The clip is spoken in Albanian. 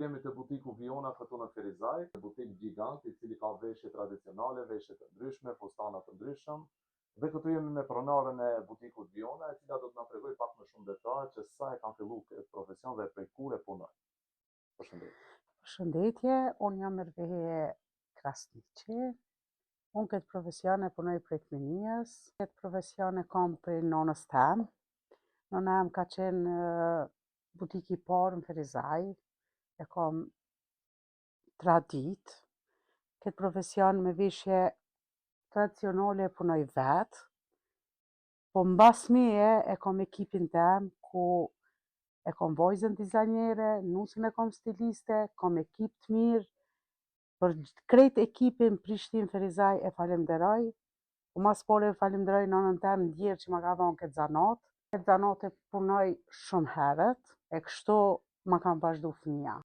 Jemi të butiku Viona këtu në Ferizaj, butik gjigant i cili ka veshje tradicionale, veshje të ndryshme, fustana të ndryshëm. Dhe këtu jemi me pronarën e butikut Viona, e cila do të na tregoj pak më shumë detale që sa e kanë filluar këtë profesion dhe prej kur e punojnë. Përshëndetje. Përshëndetje, unë jam Erveje Krasniqi. Unë këtë profesion e punoj prej fëmijës. Këtë profesion e kam prej nonës tem. Nona em ka qenë butiki i parë në Ferizaj. E kam 3 ditë. Këtë profesion me veshje tradicionale e punoj vetë. Po mbas meje e kam ekipin tem ku e kam vajzën dizajnere, nusën e kam stiliste, kam ekip të mirë. Për krejt ekipin Prishtinë Ferizaj e falenderoj. Po mas pore e falenderoj nonën tem ndjerë që ma ka dhënë këtë zanat. Këtë zanat e punoj shumë herët, e kështu ma kam vazhdu fëmija.